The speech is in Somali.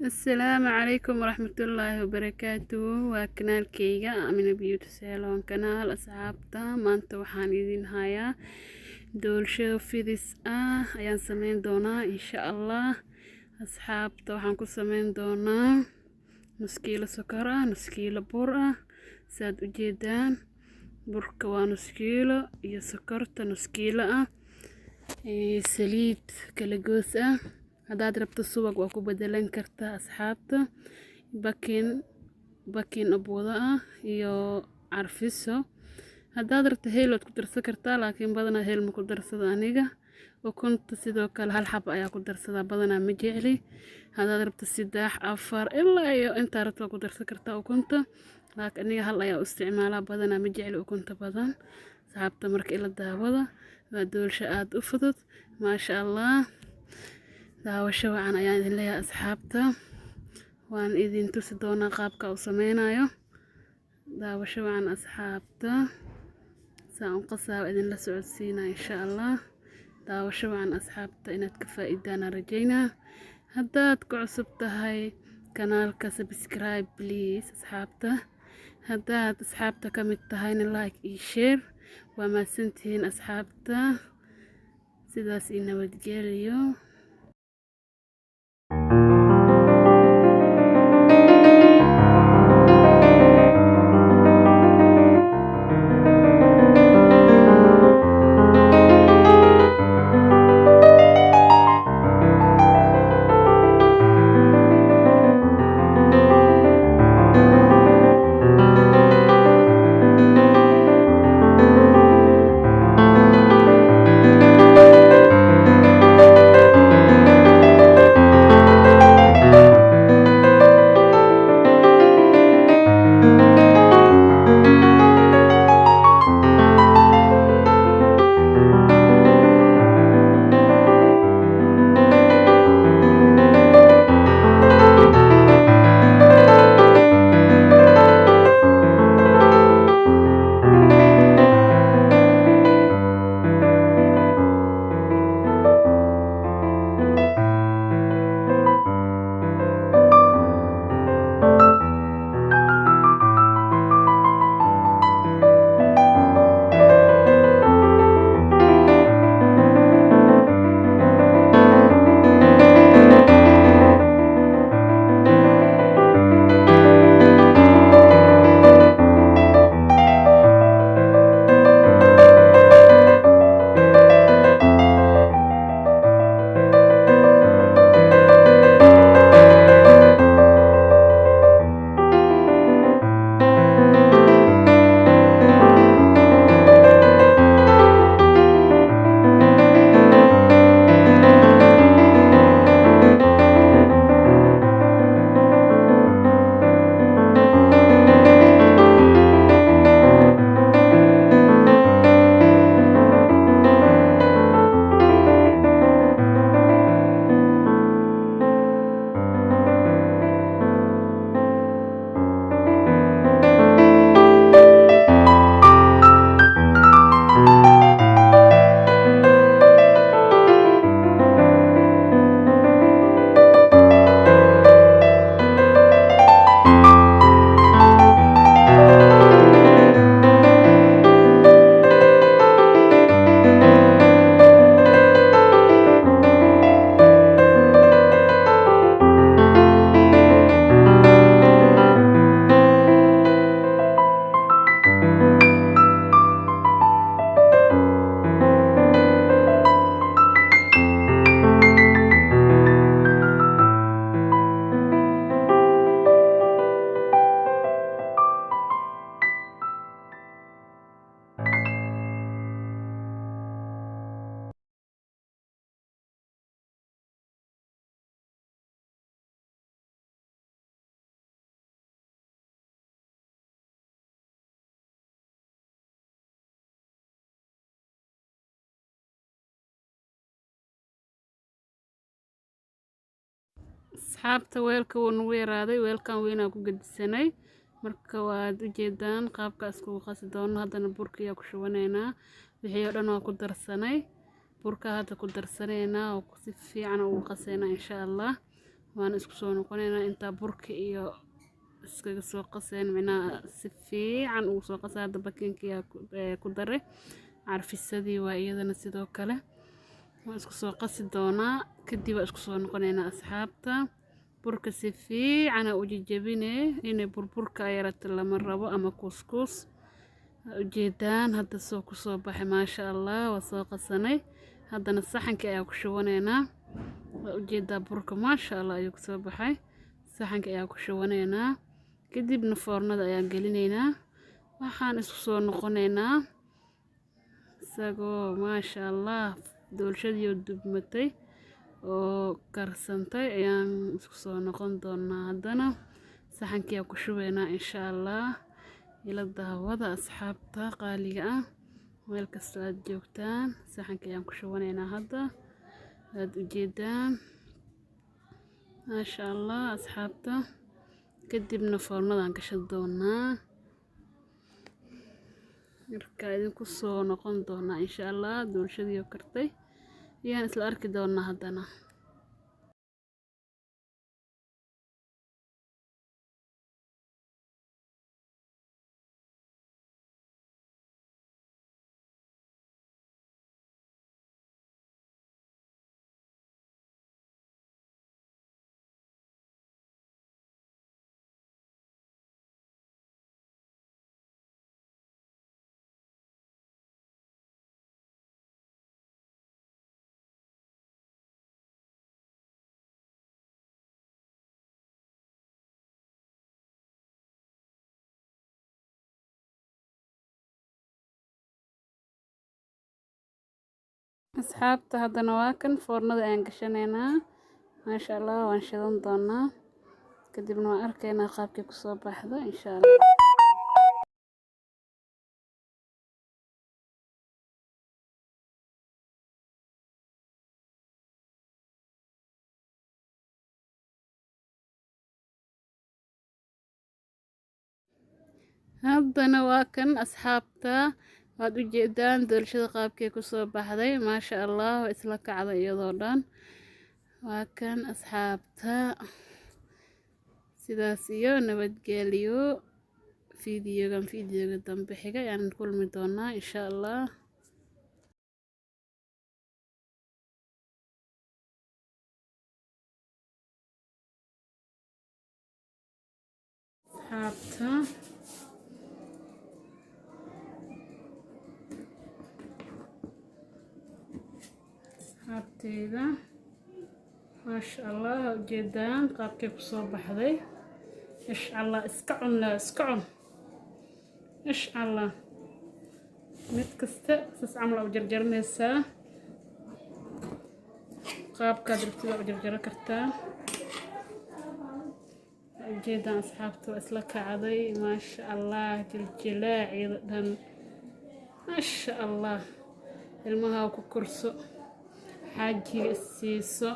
السلام عليكم ورحمة الله وبركاته. وكنال كيغا من بيوت سالون كنال أصحابتا ما أنت وحان إذن هايا دول شو في ذس أيان سمين دونا إن شاء الله. أصحابتا وحان كو سمين دونا نص كيلو سكرة نص كيلو برة ساد ujeedaan burka waa nus kiilo iyo sokorta nus kiilo saliid kala goos hadaad rabto subag waa ku bedelan kartaa asxaabta. bakin abooda iyo carfiso hadaad rabto heel waad ku darsan kartaa laakiin badanaa heel ma ku darsado aniga. ukunta sidoo kale hal xabo ayaa ku darsadaa badanaa ma jecli. hadaad rabto 3 4 ilaa iyo intaa rabto waa ku darsan kartaa ukunta laakiin aniga hal ayaa u isticmaalaa badanaa ma jecli ukunta badan. asxaabta marka ila daawada waa doolsho aad u fudud maasha allah. daawasho wacan ayaan idin leeyahay asxaabta, waan idin tusi doonaa qaabka u sameynayo. daawasho wacan asxaabta, saan u qasaa idin la socodsiinaa insha allah. daawasho wacan asxaabta, inaad ka faa'iidaan rajaynaa. haddaad ku cusub tahay kanaalka subscribe please asxaabta. haddaad asxaabta ka mid tahayna like iyo share. waa mahadsantihiin asxaabta, sidaas ii nabadgeliyo. asxaabta weelka wuu nagu yaraaday, weelkan weynaa ku gedisanay marka waad u jeedaan qaabkaas kugu qasi doono. haddana burka ayaa ku shubaneynaa, wixii oo dhan waa ku darsanay. burka hadda ku darsaneynaa oo si fiican ugu qaseynaa insha allah. waan isku soo noqonaynaa intaa burka iyo iskaga soo qaseen macnaha si fiican ugu soo qasaa hadda bakinkiya ku daray carfisadii waa iyadana sidoo kale waan isku soo qasi doonaa kadib waan isku soo noqonaynaa asxaabta burka si fiican u jajabinee inay burburka yarata lama rabo ama kuskus ujeedaan hadda soo ku soo baxay maasha Allah waa soo qasanay haddana saxanka ayaa ku shubanaynaa ujeedaa burka maasha Allah ayuu ku soo baxay saxanka ayaa ku shubanaynaa kadibna foornada ayaan gelinaynaa waxaan isku soo noqonaynaa isagoo maasha Allah doolshadii dubmatay oo karsantay ayaan isku soo noqon doonaa haddana saxankii ayaa ku shubaynaa insha Allah ila daawada asxaabta qaaliga ah meel kasta aad joogtaan saxanka ayaan ku shubanaynaa hadda aad ujeedaan maasha Allah asxaabta kadibna foornadan gashan doonaa markaa idinku soo noqon doonaa insha Allah doolshadii oo kartay ayaan isla arki doonaa haddana asxaabta haddana waa kan foornada ayaan gashanaynaa maasha Allah waan shidan doonaa kadibna waan arkaynaa qaabkii ku soo baxdo insha Allah haddana waa kan asxaabta waad ujeedaan doolshada qaabkii ku soo baxday maasha Allah waa isla kacday iyadoo dhan waa kan asxaabta sidaas iyo nabadgelyo fiidiyoga dambe xiga ayaan kulmi doonaa insha Allah asxaabta habteeda maasha Allah ujeedaan qaabkii ku soo baxday insha Allah iska cun insha Allah mid kasta sas camal u jarjarnaysaa qaabkaad rabtid u jarjaran kartaa ujeedaan asxaabta waa isla kacday maasha Allah jiljilaacida dhan maasha Allah ilmaha ku korso xaajiga siiso